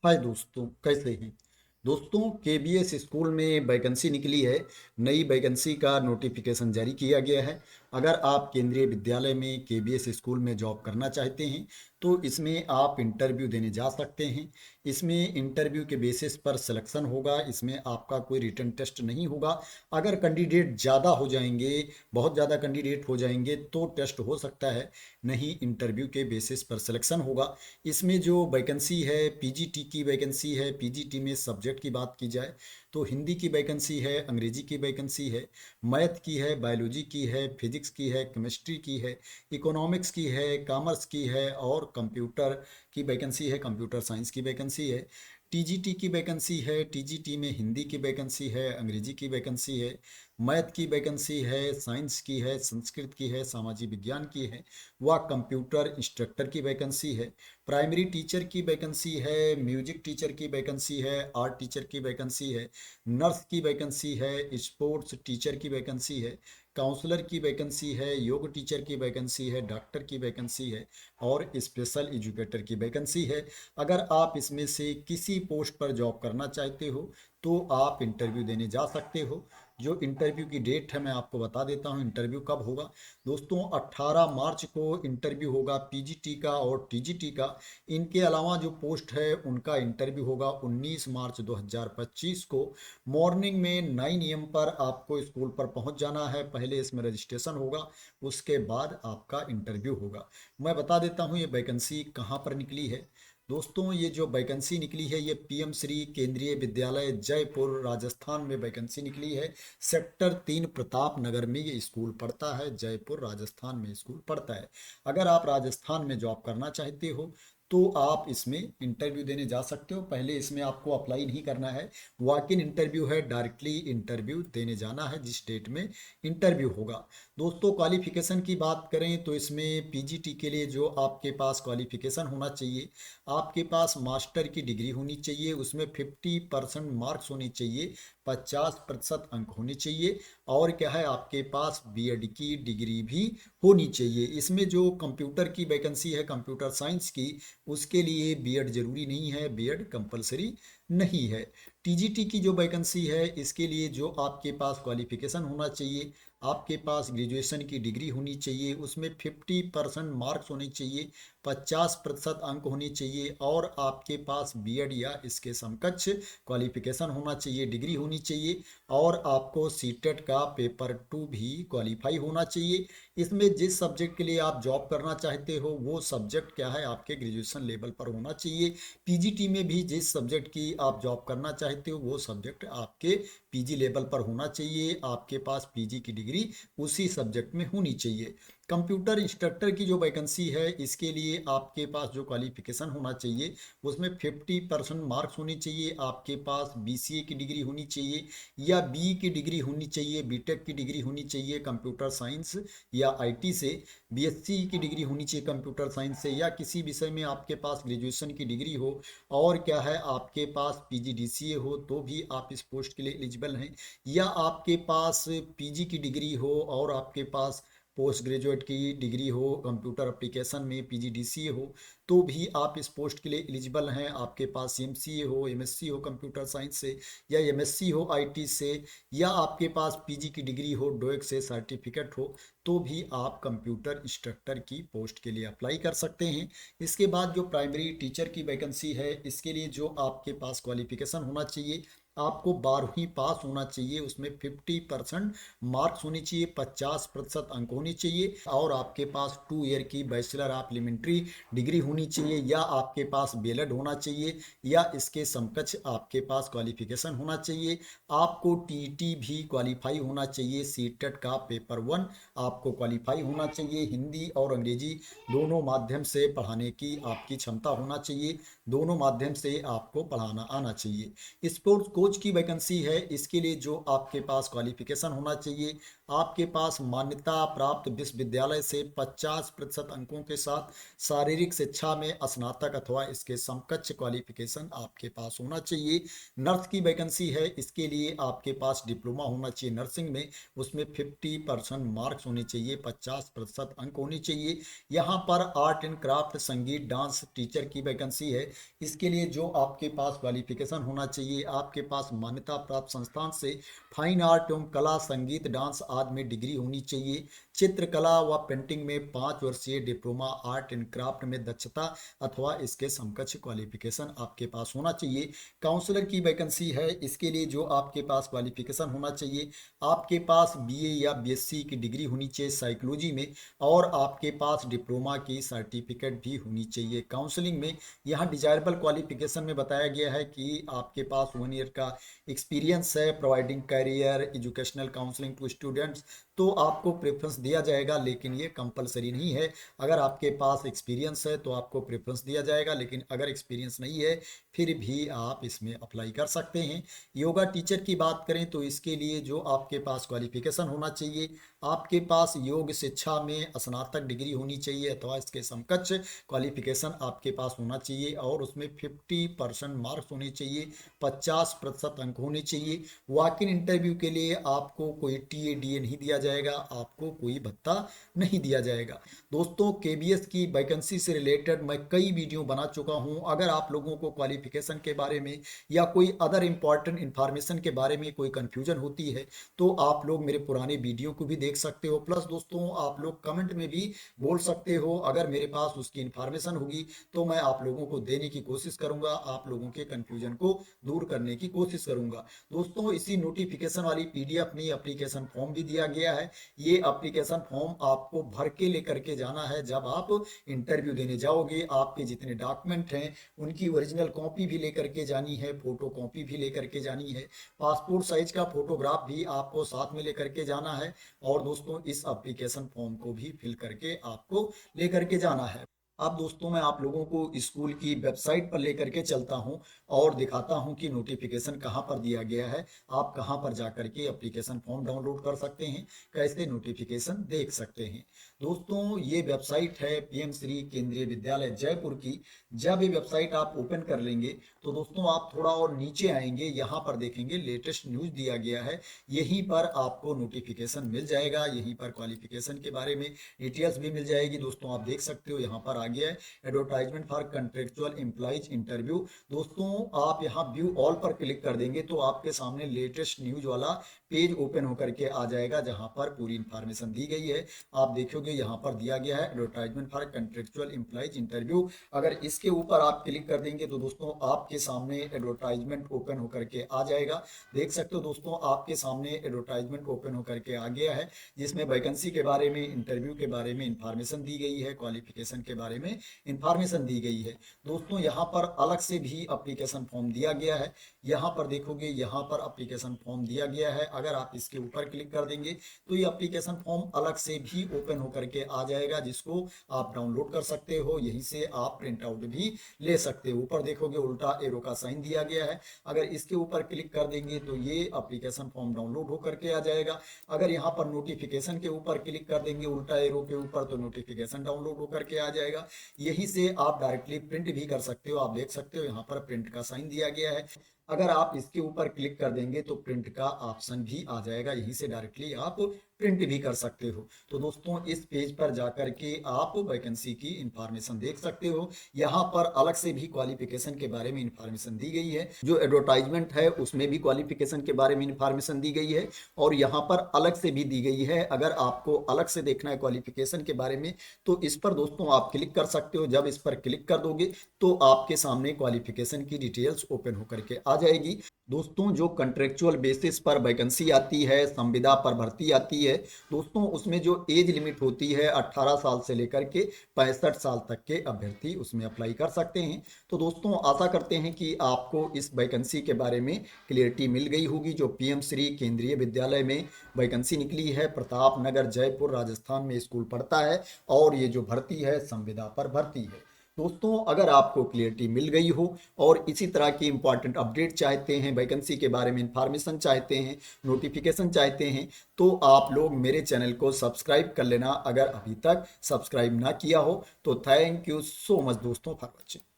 हाय दोस्तों, कैसे हैं। दोस्तों, केबीएस स्कूल में वैकेंसी निकली है। नई वैकेंसी का नोटिफिकेशन जारी किया गया है। अगर आप केंद्रीय विद्यालय में केबीएस स्कूल में जॉब करना चाहते हैं तो इसमें आप इंटरव्यू देने जा सकते हैं। इसमें इंटरव्यू के बेसिस पर सिलेक्शन होगा। इसमें आपका कोई रिटन टेस्ट नहीं होगा। अगर कैंडिडेट ज़्यादा हो जाएंगे, बहुत ज़्यादा कैंडिडेट हो जाएंगे तो टेस्ट हो सकता है, नहीं इंटरव्यू के बेसिस पर सिलेक्शन होगा। इसमें जो वैकेंसी है पीजीटी की वैकेंसी है। पीजीटी में सब्जेक्ट की बात की जाए तो हिंदी की वैकेंसी है, अंग्रेजी की वैकेंसी है, मैथ की है, बायोलॉजी की है, फिजिक्स की है, केमिस्ट्री की है, इकोनॉमिक्स की है, कॉमर्स की है और कंप्यूटर की वैकेंसी है, कंप्यूटर साइंस की वैकेंसी है। टीजीटी की वैकेंसी है। टीजीटी में हिंदी की वैकेंसी है, अंग्रेजी की वैकेंसी है, मैथ की वैकेंसी है, साइंस की है, संस्कृत की है, सामाजिक विज्ञान की है, व कंप्यूटर इंस्ट्रक्टर की वैकेंसी है। प्राइमरी टीचर की वैकेंसी है, म्यूजिक टीचर की वैकेंसी है, आर्ट टीचर की वैकेंसी है, नर्स की वैकेंसी है, स्पोर्ट्स टीचर की वैकेंसी है, काउंसलर की वैकेंसी है, योग टीचर की वैकेंसी है, डॉक्टर की वैकेंसी है और स्पेशल एजुकेटर की वैकेंसी है। अगर आप इसमें से किसी पोस्ट पर जॉब करना चाहते हो तो आप इंटरव्यू देने जा सकते हो। जो इंटरव्यू की डेट है मैं आपको बता देता हूँ इंटरव्यू कब होगा। दोस्तों, 18 मार्च को इंटरव्यू होगा पीजीटी का और टीजीटी का। इनके अलावा जो पोस्ट है उनका इंटरव्यू होगा 19 मार्च 2025 को। मॉर्निंग में 9 AM पर आपको स्कूल पर पहुंच जाना है। पहले इसमें रजिस्ट्रेशन होगा, उसके बाद आपका इंटरव्यू होगा। मैं बता देता हूँ ये वैकेंसी कहाँ पर निकली है। दोस्तों, ये जो वैकेंसी निकली है ये पीएम श्री केंद्रीय विद्यालय जयपुर राजस्थान में वैकेंसी निकली है। सेक्टर 3 प्रताप नगर में ये स्कूल पड़ता है। जयपुर राजस्थान में स्कूल पड़ता है। अगर आप राजस्थान में जॉब करना चाहते हो तो आप इसमें इंटरव्यू देने जा सकते हो। पहले इसमें आपको अप्लाई नहीं करना है, वॉक इन इंटरव्यू है, डायरेक्टली इंटरव्यू देने जाना है जिस डेट में इंटरव्यू होगा। दोस्तों, क्वालिफिकेशन की बात करें तो इसमें पीजीटी के लिए जो आपके पास क्वालिफिकेशन होना चाहिए, आपके पास मास्टर की डिग्री होनी चाहिए, उसमें 50% मार्क्स होने चाहिए, 50% अंक होने चाहिए और क्या है आपके पास बीएड की डिग्री भी होनी चाहिए। इसमें जो कंप्यूटर की वैकेंसी है कंप्यूटर साइंस की, उसके लिए बीएड जरूरी नहीं है, बीएड कंपलसरी नहीं है। टीजीटी की जो वैकेंसी है इसके लिए जो आपके पास क्वालिफिकेशन होना चाहिए, आपके पास ग्रेजुएशन की डिग्री होनी चाहिए, उसमें 50% मार्क्स होने चाहिए, 50% अंक होने चाहिए और आपके पास बीएड या इसके समकक्ष क्वालिफिकेशन होना चाहिए, डिग्री होनी चाहिए और आपको सीटेट का पेपर 2 भी क्वालिफाई होना चाहिए। इसमें जिस सब्जेक्ट के लिए आप जॉब करना चाहते हो वो सब्जेक्ट क्या है आपके ग्रेजुएशन लेवल पर होना चाहिए। पीजीटी में भी जिस सब्जेक्ट की आप जॉब करना चाहते हो वो सब्जेक्ट आपके पीजी लेवल पर होना चाहिए। आपके पास पीजी की डिग्री उसी सब्जेक्ट में होनी चाहिए। कंप्यूटर इंस्ट्रक्टर की जो वैकेंसी है इसके लिए आपके पास जो क्वालिफिकेशन होना चाहिए उसमें 50% मार्क्स होने चाहिए, आपके पास बीसीए की डिग्री होनी चाहिए या बी की डिग्री होनी चाहिए, बीटेक की डिग्री होनी चाहिए कंप्यूटर साइंस या आईटी से, बीएससी की डिग्री होनी चाहिए कंप्यूटर साइंस से या किसी विषय में आपके पास ग्रेजुएशन की डिग्री हो और क्या है आपके पास पीजीडीसीए हो तो भी आप इस पोस्ट के लिए एलिजिबल हैं। या आपके पास पीजी की डिग्री हो और आपके पास पोस्ट ग्रेजुएट की डिग्री हो कंप्यूटर एप्लीकेशन में पीजीडीसीए हो तो भी आप इस पोस्ट के लिए एलिजिबल हैं। आपके पास एमसीए हो, एमएससी हो कंप्यूटर साइंस से या एमएससी हो आईटी से या आपके पास पीजी की डिग्री हो, डोएक से सर्टिफिकेट हो तो भी आप कंप्यूटर इंस्ट्रक्टर की पोस्ट के लिए अप्लाई कर सकते हैं। इसके बाद जो प्राइमरी टीचर की वैकेंसी है इसके लिए जो आपके पास क्वालिफिकेशन होना चाहिए, आपको 12वीं पास होना चाहिए, उसमें 50% मार्क्स होने चाहिए, 50% अंक होने चाहिए और आपके पास 2 ईयर की बैचलर ऑफ एलिमेंट्री डिग्री होनी चाहिए या आपके पास बीएलएड होना चाहिए या इसके समकक्ष आपके पास क्वालिफिकेशन होना चाहिए। आपको टीईटी भी क्वालिफाई होना चाहिए, सीटेट का पेपर 1 आपको क्वालिफाई होना चाहिए। हिंदी और अंग्रेजी दोनों माध्यम से पढ़ाने की आपकी क्षमता होना चाहिए, दोनों माध्यम से आपको पढ़ाना आना चाहिए। स्पोर्ट्स कोच की वैकेंसी है, इसके लिए जो आपके पास क्वालिफिकेशन होना चाहिए, आपके पास मान्यता प्राप्त विश्वविद्यालय से 50% अंकों के साथ शारीरिक शिक्षा में स्नातक अथवा इसके समकक्ष क्वालिफिकेशन आपके पास होना चाहिए। नर्स की वैकेंसी है, इसके लिए आपके पास डिप्लोमा होना चाहिए नर्सिंग में, उसमें 50% मार्क्स होने चाहिए, 50% अंक होने चाहिए। यहाँ पर आर्ट एंड क्राफ्ट, संगीत, डांस टीचर की वैकेंसी है, इसके लिए जो आपके पास क्वालिफिकेशन होना चाहिए, आपके पास मान्यता प्राप्त संस्थान से फाइन आर्ट एवं कला, संगीत, डांस आदि में डिग्री होनी चाहिए। चित्रकला व पेंटिंग में 5 वर्षीय डिप्लोमा, आर्ट एंड क्राफ्ट में दक्षता अथवा इसके समकक्ष क्वालिफिकेशन आपके पास होना चाहिए। काउंसलर की वैकेंसी है, इसके लिए जो आपके पास क्वालिफिकेशन होना चाहिए, आपके पास बीए या बीएससी की डिग्री होनी चाहिए साइकोलॉजी में, और आपके पास डिप्लोमा की सर्टिफिकेट भी होनी चाहिए। काउंसलिंग में यहाँ डिजायरेबल क्वालिफिकेशन में बताया गया है कि आपके पास 1 ईयर का एक्सपीरियंस है providing career educational counselling to students, तो आपको प्रेफरेंस दिया जाएगा, लेकिन ये कंपलसरी नहीं है। अगर आपके पास एक्सपीरियंस है तो आपको प्रेफरेंस दिया जाएगा, लेकिन अगर एक्सपीरियंस नहीं है फिर भी आप इसमें अप्लाई कर सकते हैं। योगा टीचर की बात करें तो इसके लिए जो आपके पास क्वालिफिकेशन होना चाहिए, आपके पास योग शिक्षा में स्नातक डिग्री होनी चाहिए अथवा इसके समकक्ष क्वालिफिकेशन आपके पास होना चाहिए, और उसमें 50% मार्क्स होने चाहिए, 50% अंक होने चाहिए। वॉक इन इंटरव्यू के लिए आपको कोई टीए डीए नहीं दिया जाएगा, आपको कोई भत्ता नहीं दिया जाएगा। दोस्तों, केबीएस की वैकेंसी से रिलेटेड मैं कई वीडियो बना चुका हूं। अगर आप लोगों को क्वालिफिकेशन के बारे में या कोई अदर इंपॉर्टेंट इंफॉर्मेशन के बारे में कोई कंफ्यूजन होती है तो आप लोग मेरे पुराने वीडियो को भी देख सकते हो। प्लस दोस्तों, आप लोग कमेंट में भी बोल सकते हो, अगर मेरे पास उसकी इंफॉर्मेशन होगी तो मैं आप लोगों को देने की कोशिश करूंगा, आप लोगों के कंफ्यूजन को दूर करने की कोशिश करूंगा। दोस्तों, इसी नोटिफिकेशन वाली पीडीएफ में एप्लीकेशन फॉर्म भी दिया गया है। ये एप्लीकेशन फॉर्म आपको भर के लेकर के जाना है। जब आप इंटरव्यू देने जाओगे, आपके जितने डॉक्यूमेंट हैं उनकी ओरिजिनल कॉपी भी लेकर के जानी है, फोटो कॉपी भी लेकर के जानी है, पासपोर्ट साइज का फोटोग्राफ भी आपको साथ में लेकर के जाना है, और दोस्तों इस एप्लीकेशन फॉर्म को भी फिल करके आपको लेकर के जाना है। अब दोस्तों, मैं आप लोगों को स्कूल की वेबसाइट पर लेकर के चलता हूं और दिखाता हूं कि नोटिफिकेशन कहां पर दिया गया है, आप कहां पर जाकर के एप्लीकेशन फॉर्म डाउनलोड कर सकते हैं, कैसे नोटिफिकेशन देख सकते हैं। दोस्तों, ये वेबसाइट है पीएम श्री केंद्रीय विद्यालय जयपुर की। जब ये वेबसाइट आप ओपन कर लेंगे तो दोस्तों आप थोड़ा और नीचे आएंगे, यहाँ पर देखेंगे लेटेस्ट न्यूज दिया गया है, यहीं पर आपको नोटिफिकेशन मिल जाएगा, यहीं पर क्वालिफिकेशन के बारे में डिटेल्स भी मिल जाएगी। दोस्तों आप देख सकते हो यहाँ पर आ गया है advertisement for contractual employees interview. दोस्तों आप यहाँ व्यू ऑल पर क्लिक कर देंगे तो आपके सामने लेटेस्ट न्यूज वाला पेज ओपन होकर के आ जाएगा, जहां पर पूरी इंफॉर्मेशन दी गई है। आप देखोगे यहाँ पर दिया गया है advertisement for contractual employees interview. अगर इसके ऊपर आप क्लिक कर देंगे तो दोस्तों आपके सामने एडवर्टाइजमेंट ओपन होकर के आ जाएगा। देख सकते हो दोस्तों, आपके सामने एडवर्टाइजमेंट ओपन होकर के आ गया है, जिसमें वैकेंसी के बारे में, इंटरव्यू के बारे में इंफॉर्मेशन दी गई है, क्वालिफिकेशन के बारे में इंफॉर्मेशन दी गई है। दोस्तों यहाँ पर अलग से भी एप्लीकेशन फॉर्म दिया गया है, यहाँ पर देखोगे यहाँ पर एप्लीकेशन फॉर्म दिया गया है। अगर आप इसके ऊपर क्लिक कर देंगे तो ये एप्लीकेशन फॉर्म अलग से भी ओपन होकर के आ जाएगा, जिसको आप डाउनलोड कर सकते हो, यहीं से आप प्रिंट आउट भी ले सकते हो। ऊपर देखोगे उल्टा एरो का साइन दिया गया है, अगर इसके ऊपर क्लिक कर देंगे तो ये एप्लीकेशन फॉर्म डाउनलोड होकर के आ जाएगा। अगर यहाँ पर नोटिफिकेशन के ऊपर क्लिक कर देंगे उल्टा एरो के ऊपर तो नोटिफिकेशन डाउनलोड होकर के आ जाएगा, यहीं से आप डायरेक्टली प्रिंट भी कर सकते हो। आप देख सकते हो यहाँ पर प्रिंट का साइन दिया गया है, अगर आप इसके ऊपर क्लिक कर देंगे तो प्रिंट का ऑप्शन भी आ जाएगा, यहीं से डायरेक्टली आप प्रिंट भी कर सकते हो। तो दोस्तों इस पेज पर जाकर के आप वैकेंसी की इंफॉर्मेशन देख सकते हो, यहाँ पर अलग से भी क्वालिफिकेशन के बारे में इंफॉर्मेशन दी गई है, जो एडवर्टाइजमेंट है उसमें भी क्वालिफिकेशन के बारे में इंफॉर्मेशन दी गई है, और यहाँ पर अलग से भी दी गई है। अगर आपको अलग से देखना है क्वालिफिकेशन के बारे में तो इस पर दोस्तों आप क्लिक कर सकते हो। जब इस पर क्लिक कर दोगे तो आपके सामने क्वालिफिकेशन की डिटेल्स ओपन होकर के आ जाएगी। दोस्तों जो कंट्रेक्चुअल बेसिस पर वैकेंसी आती है, संविदा पर भर्ती आती है दोस्तों, उसमें जो एज लिमिट होती है 18 साल से लेकर के 65 साल तक के अभ्यर्थी उसमें अप्लाई कर सकते हैं। तो दोस्तों आशा करते हैं कि आपको इस वैकेंसी के बारे में क्लियरिटी मिल गई होगी। जो पीएम श्री केंद्रीय विद्यालय में वैकेंसी निकली है, प्रताप नगर जयपुर राजस्थान में स्कूल पढ़ता है, और ये जो भर्ती है संविदा पर भर्ती है। दोस्तों अगर आपको क्लियरिटी मिल गई हो और इसी तरह की इंपॉर्टेंट अपडेट चाहते हैं, वैकेंसी के बारे में इंफॉर्मेशन चाहते हैं, नोटिफिकेशन चाहते हैं, तो आप लोग मेरे चैनल को सब्सक्राइब कर लेना अगर अभी तक सब्सक्राइब ना किया हो तो। थैंक यू सो मच दोस्तों फॉर वॉचिंग।